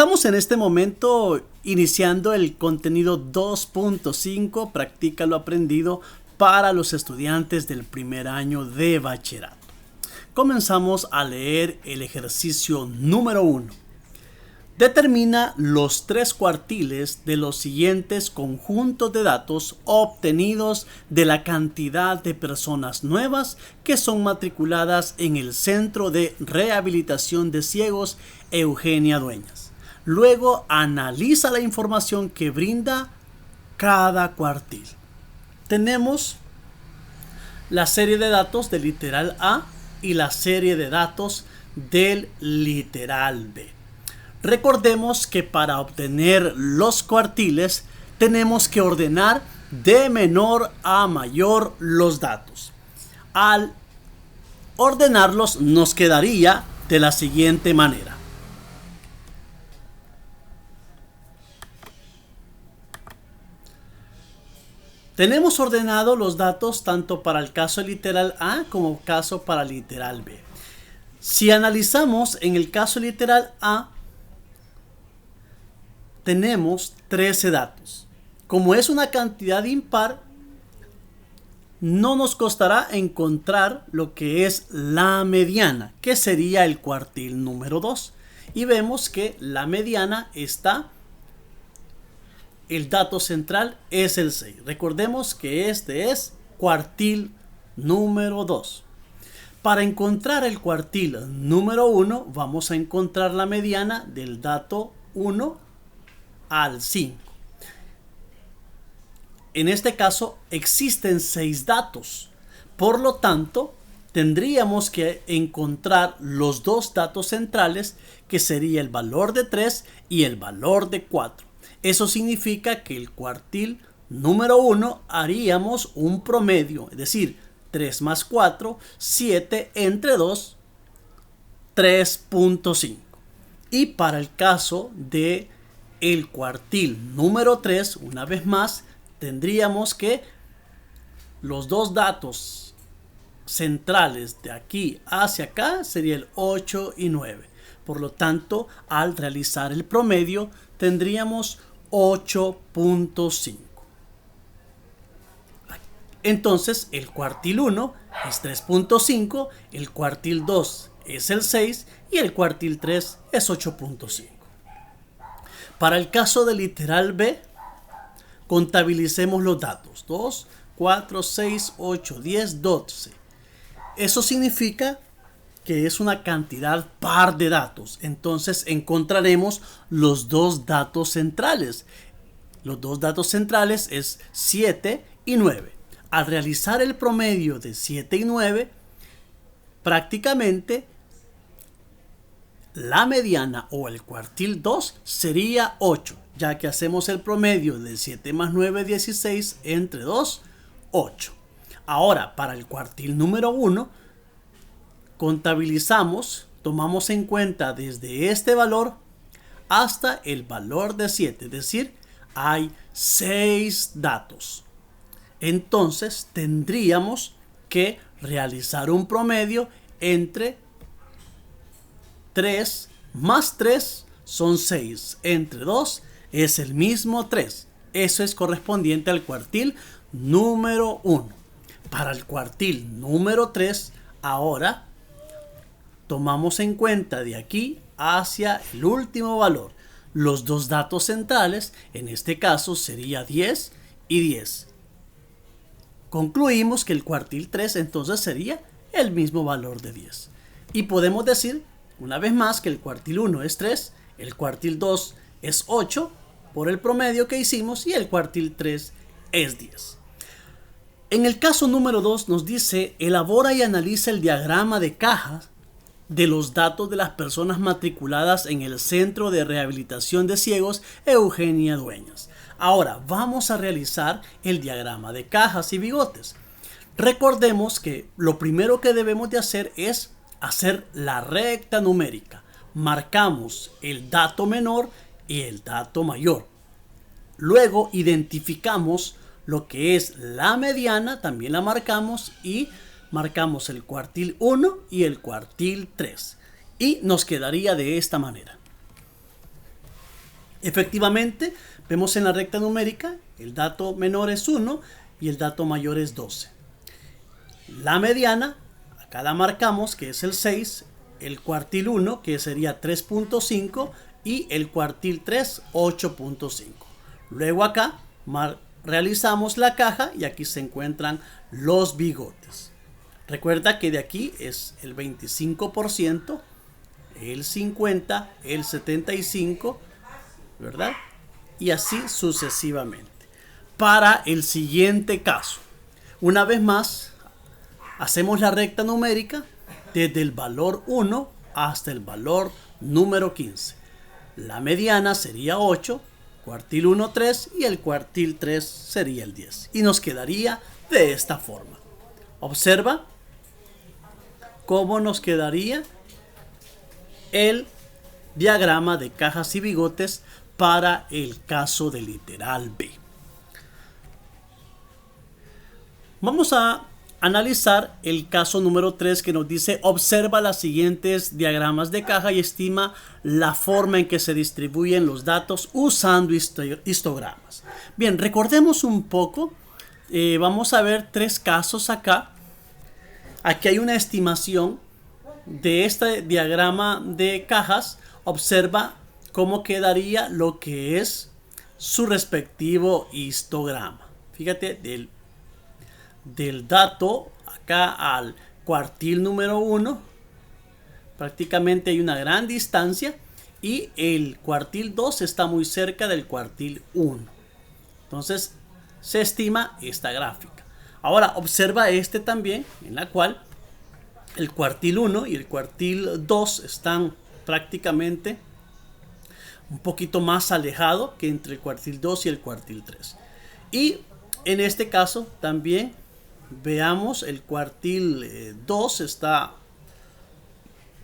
Estamos en este momento iniciando el contenido 2.5, practica lo aprendido para los estudiantes del primer año de bachillerato. Comenzamos a leer el ejercicio número 1. Determina los 3 cuartiles de los siguientes conjuntos de datos obtenidos de la cantidad de personas nuevas que son matriculadas en el Centro de Rehabilitación de Ciegos Eugenia Dueñas. Luego analiza la información que brinda cada cuartil. Tenemos la serie de datos del literal A y la serie de datos del literal B. Recordemos que para obtener los cuartiles tenemos que ordenar de menor a mayor los datos. Al ordenarlos nos quedaría de la siguiente manera. Tenemos ordenado los datos tanto para el caso literal A como caso para literal B. Si analizamos en el caso literal A, tenemos 13 datos. Como es una cantidad impar, no nos costará encontrar lo que es la mediana, que sería el cuartil número 2. Y vemos que la mediana está, el dato central es el 6. Recordemos que este es cuartil número 2. Para encontrar el cuartil número 1, vamos a encontrar la mediana del dato 1 al 5. En este caso existen 6 datos. Por lo tanto, tendríamos que encontrar los 2 datos centrales, que sería el valor de 3 y el valor de 4. Eso significa que el cuartil número 1 haríamos un promedio, es decir, 3 más 4, 7 entre 2, 3.5. Y para el caso de el cuartil número 3, una vez más, tendríamos que los 2 datos centrales de aquí hacia acá sería el 8 y 9. Por lo tanto, al realizar el promedio, tendríamos 8.5. Entonces, el cuartil 1 es 3.5, el cuartil 2 es el 6 y el cuartil 3 es 8.5. Para el caso del literal B, contabilicemos los datos. 2, 4, 6, 8, 10, 12. Eso significa que es una cantidad par de datos. Entonces encontraremos los 2 datos centrales. Los 2 datos centrales es 7 y 9. Al realizar el promedio de 7 y 9, prácticamente la mediana o el cuartil 2 sería 8, ya que hacemos el promedio de 7 más 9, 16, entre 2, 8. Ahora, para el cuartil número 1, contabilizamos, tomamos en cuenta desde este valor hasta el valor de 7, es decir, hay 6 datos. Entonces tendríamos que realizar un promedio entre 3 más 3 son 6, entre 2 es el mismo 3. Eso es correspondiente al cuartil número 1. Para el cuartil número 3, ahora tomamos en cuenta de aquí hacia el último valor los 2 datos centrales, en este caso sería 10 y 10. Concluimos que el cuartil 3 entonces sería el mismo valor de 10. Y podemos decir una vez más que el cuartil 1 es 3, el cuartil 2 es 8 por el promedio que hicimos y el cuartil 3 es 10. En el caso número 2 nos dice: elabora y analiza el diagrama de cajas de los datos de las personas matriculadas en el Centro de Rehabilitación de Ciegos Eugenia Dueñas. Ahora vamos a realizar el diagrama de cajas y bigotes. Recordemos que lo primero que debemos de hacer es hacer la recta numérica. Marcamos el dato menor y el dato mayor. Luego identificamos lo que es la mediana, también la marcamos y marcamos el cuartil 1 y el cuartil 3 y nos quedaría de esta manera. Efectivamente, vemos en la recta numérica, el dato menor es 1 y el dato mayor es 12. La mediana, acá la marcamos, que es el 6, el cuartil 1, que sería 3.5, y el cuartil 3, 8.5. Luego acá realizamos la caja y aquí se encuentran los bigotes. Recuerda que de aquí es el 25%, el 50%, el 75%, ¿verdad? Y así sucesivamente. Para el siguiente caso, una vez más, hacemos la recta numérica desde el valor 1 hasta el valor número 15. La mediana sería 8, cuartil 1 3 y el cuartil 3 sería el 10. Y nos quedaría de esta forma. Observa cómo nos quedaría el diagrama de cajas y bigotes para el caso del literal B. Vamos a analizar el caso número 3 que nos dice: observa las siguientes diagramas de caja y estima la forma en que se distribuyen los datos usando histogramas. Bien, recordemos un poco. Vamos a ver 3 casos acá. Aquí hay una estimación de este diagrama de cajas. Observa cómo quedaría lo que es su respectivo histograma. Fíjate, del dato acá al cuartil número 1 prácticamente hay una gran distancia y el cuartil 2 está muy cerca del cuartil 1. Entonces se estima esta gráfica. Ahora observa este también, en la cual el cuartil 1 y el cuartil 2 están prácticamente un poquito más alejados que entre el cuartil 2 y el cuartil 3. Y en este caso también veamos, el cuartil 2 está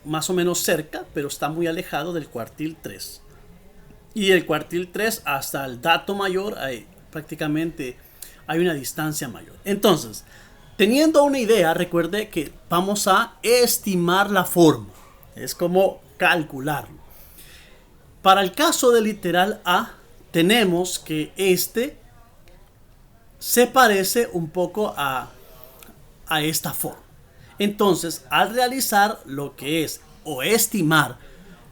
más o menos cerca, pero está muy alejado del cuartil 3. Y el cuartil 3 hasta el dato mayor prácticamente hay una distancia mayor. Entonces, teniendo una idea, recuerde que vamos a estimar la forma. Es como calcularlo. Para el caso del literal A, tenemos que este se parece un poco a esta forma. Entonces, al realizar lo que es o estimar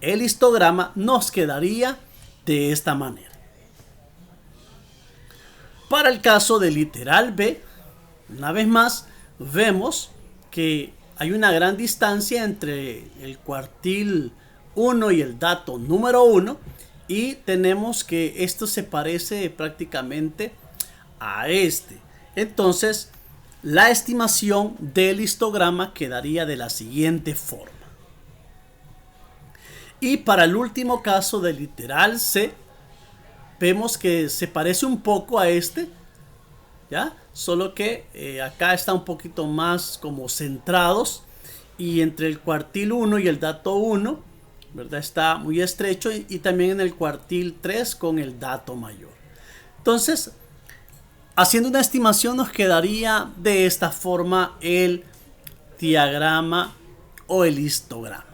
el histograma, nos quedaría de esta manera. Para el caso del literal B, una vez más, vemos que hay una gran distancia entre el cuartil 1 y el dato número 1, y tenemos que esto se parece prácticamente a este. Entonces, la estimación del histograma quedaría de la siguiente forma. Y para el último caso del literal C, vemos que se parece un poco a este, ¿ya? Solo que acá está un poquito más como centrados, y entre el cuartil 1 y el dato 1, ¿verdad? Está muy estrecho, y también en el cuartil 3 con el dato mayor. Entonces, haciendo una estimación, nos quedaría de esta forma el diagrama o el histograma.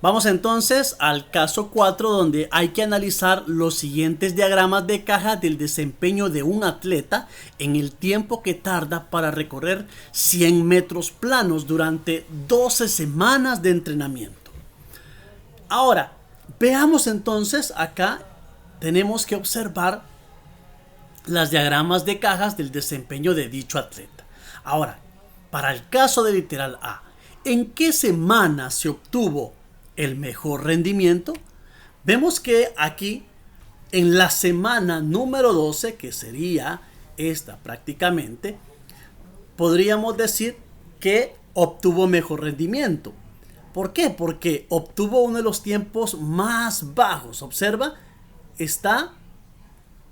Vamos entonces al caso 4, donde hay que analizar los siguientes diagramas de caja del desempeño de un atleta en el tiempo que tarda para recorrer 100 metros planos durante 12 semanas de entrenamiento. Ahora, veamos entonces, acá tenemos que observar las diagramas de cajas del desempeño de dicho atleta. Ahora, para el caso del literal A, ¿en qué semana se obtuvo el mejor rendimiento? Vemos que aquí en la semana número 12, que sería esta prácticamente, podríamos decir que obtuvo mejor rendimiento. ¿Por qué? Porque obtuvo uno de los tiempos más bajos. Observa, está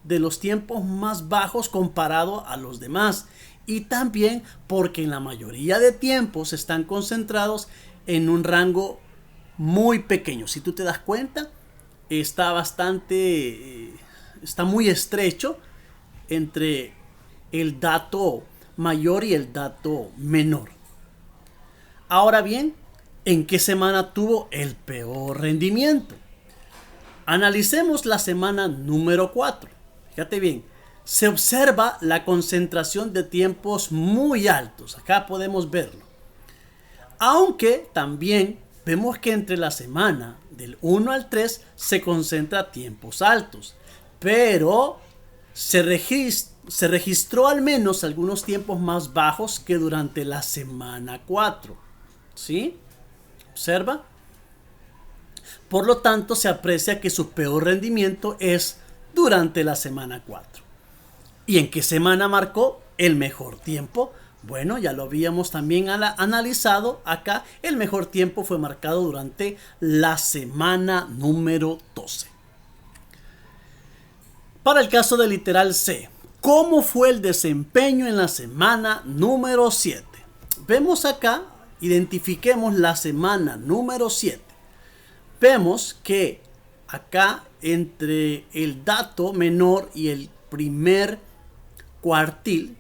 de los tiempos más bajos comparado a los demás, y también porque en la mayoría de tiempos están concentrados en un rango muy pequeño. Si tú te das cuenta, está muy estrecho entre el dato mayor y el dato menor. Ahora bien, ¿en qué semana tuvo el peor rendimiento? Analicemos la semana número 4. Fíjate bien, se observa la concentración de tiempos muy altos. Acá podemos verlo. Aunque también vemos que entre la semana del 1 al 3 se concentra tiempos altos. Pero se registró al menos algunos tiempos más bajos que durante la semana 4. ¿Sí? Observa. Por lo tanto, se aprecia que su peor rendimiento es durante la semana 4. ¿Y en qué semana marcó el mejor tiempo? Bueno, ya lo habíamos también analizado acá. El mejor tiempo fue marcado durante la semana número 12. Para el caso del literal C, ¿cómo fue el desempeño en la semana número 7? Vemos acá, identifiquemos la semana número 7. Vemos que acá entre el dato menor y el primer cuartil,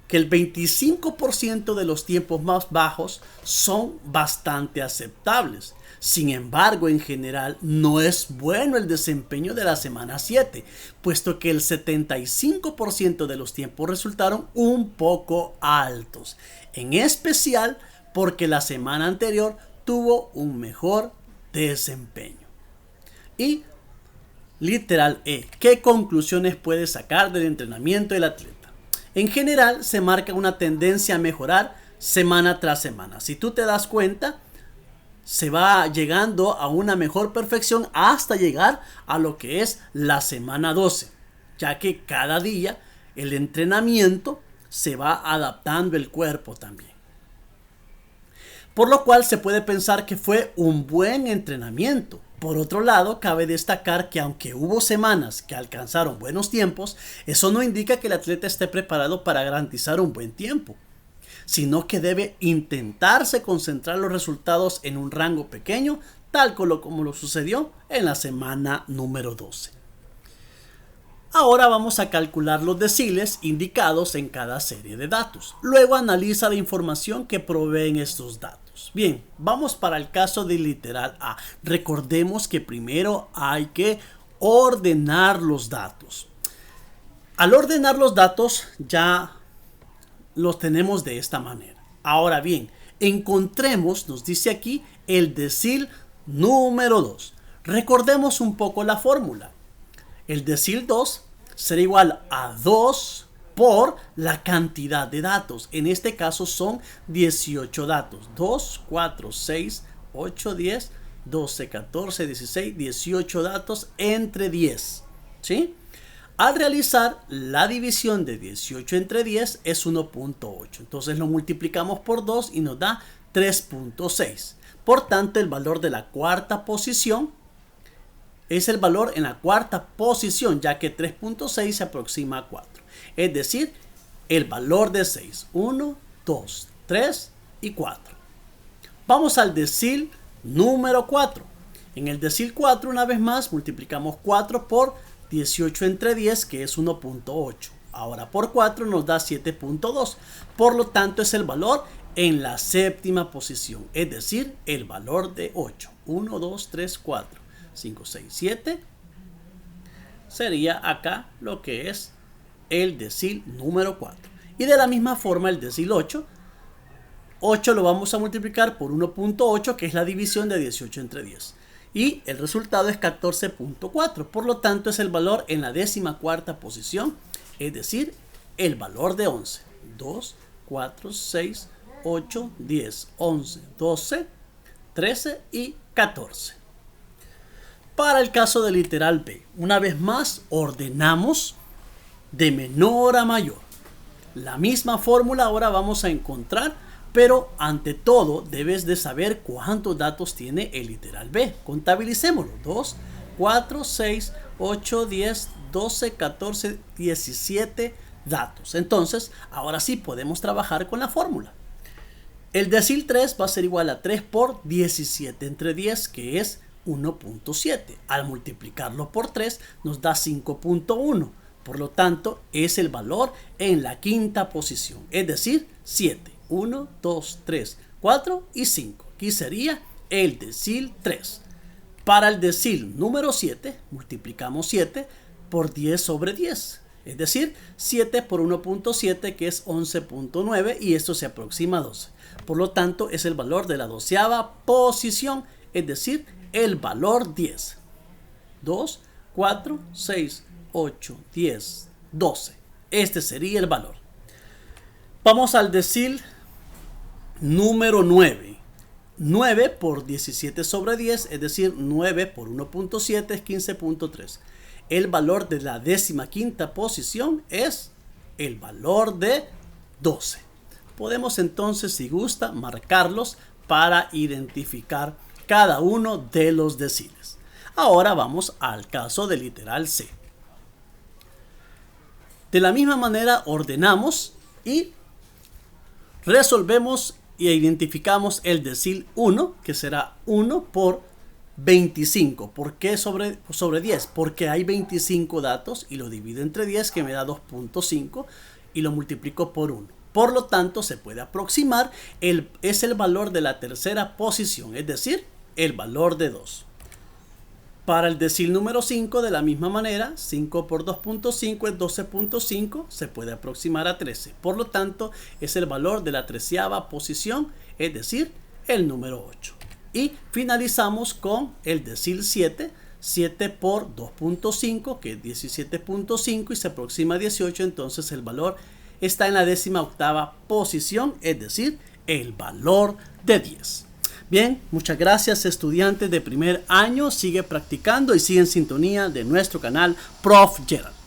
que el 25% de los tiempos más bajos son bastante aceptables. Sin embargo, en general, no es bueno el desempeño de la semana 7, puesto que el 75% de los tiempos resultaron un poco altos, en especial porque la semana anterior tuvo un mejor desempeño. Y literal E, ¿qué conclusiones puedes sacar del entrenamiento del atleta? En general se marca una tendencia a mejorar semana tras semana. Si tú te das cuenta, se va llegando a una mejor perfección hasta llegar a lo que es la semana 12, ya que cada día el entrenamiento se va adaptando el cuerpo también. Por lo cual se puede pensar que fue un buen entrenamiento. Por otro lado, cabe destacar que aunque hubo semanas que alcanzaron buenos tiempos, eso no indica que el atleta esté preparado para garantizar un buen tiempo, sino que debe intentarse concentrar los resultados en un rango pequeño, tal como lo sucedió en la semana número 12. Ahora vamos a calcular los deciles indicados en cada serie de datos. Luego analiza la información que proveen estos datos. Bien, vamos para el caso del literal A. Recordemos que primero hay que ordenar los datos. Al ordenar los datos ya los tenemos de esta manera. Ahora bien, encontremos, nos dice aquí, el decil número 2. Recordemos un poco la fórmula. El decil 2 será igual a 2 por la cantidad de datos. En este caso son 18 datos. 2, 4, 6, 8, 10, 12, 14, 16, 18 datos entre 10. ¿Sí? Al realizar la división de 18 entre 10 es 1.8. Entonces lo multiplicamos por 2 y nos da 3.6. Por tanto, el valor de la cuarta posición es el valor en la cuarta posición, ya que 3.6 se aproxima a 4. Es decir, el valor de 6. 1, 2, 3 y 4. Vamos al decil número 4. En el decil 4, una vez más, multiplicamos 4 por 18 entre 10, que es 1.8. Ahora por 4 nos da 7.2. Por lo tanto, es el valor en la séptima posición. Es decir, el valor de 8. 1, 2, 3, 4. 5, 6, 7 sería acá lo que es el decil número 4. Y de la misma forma el decil 8 lo vamos a multiplicar por 1.8, que es la división de 18 entre 10, y el resultado es 14.4. por lo tanto es el valor en la 14ª posición, es decir, el valor de 11. 2, 4, 6, 8, 10, 11, 12, 13 y 14. Para el caso del literal B, una vez más ordenamos de menor a mayor. La misma fórmula ahora vamos a encontrar, pero ante todo debes de saber cuántos datos tiene el literal B. Contabilicémoslo. 2, 4, 6, 8, 10, 12, 14, 17 datos. Entonces, ahora sí podemos trabajar con la fórmula. El decil 3 va a ser igual a 3 por 17 entre 10, que es 1.7. Al multiplicarlo por 3 nos da 5.1. Por lo tanto, es el valor en la quinta posición, es decir, 7. 1, 2, 3, 4 y 5. Aquí sería el decil 3. Para el decil número 7, multiplicamos 7 por 10 sobre 10. Es decir, 7 por 1.7, que es 11.9, y esto se aproxima a 12. Por lo tanto, es el valor de la 12ª posición, es decir, el valor 10. 2, 4, 6, 8, 10, 12. Este sería el valor. Vamos al decil número 9. 9 por 17 sobre 10, es decir, 9 por 1.7 es 15.3. El valor de la 15ª posición es el valor de 12. Podemos entonces, si gusta, marcarlos para identificar cada uno de los deciles. Ahora vamos al caso del literal C. De la misma manera ordenamos y resolvemos y identificamos el decil 1, que será 1 por 25. ¿Por qué sobre 10? Porque hay 25 datos y lo divido entre 10, que me da 2.5, y lo multiplico por 1. Por lo tanto, se puede aproximar, es el valor de la 3ª posición, es decir, el valor de 2. Para el decil número 5, de la misma manera, 5 por 2.5 es 12.5, se puede aproximar a 13. Por lo tanto, es el valor de la 13ª posición, es decir, el número 8. Y finalizamos con el decil 7, 7 por 2.5, que es 17.5, y se aproxima a 18, entonces el valor está en la 18ª posición, es decir, el valor de 10. Bien, muchas gracias, estudiantes de primer año. Sigue practicando y sigue en sintonía de nuestro canal Prof. Gerald.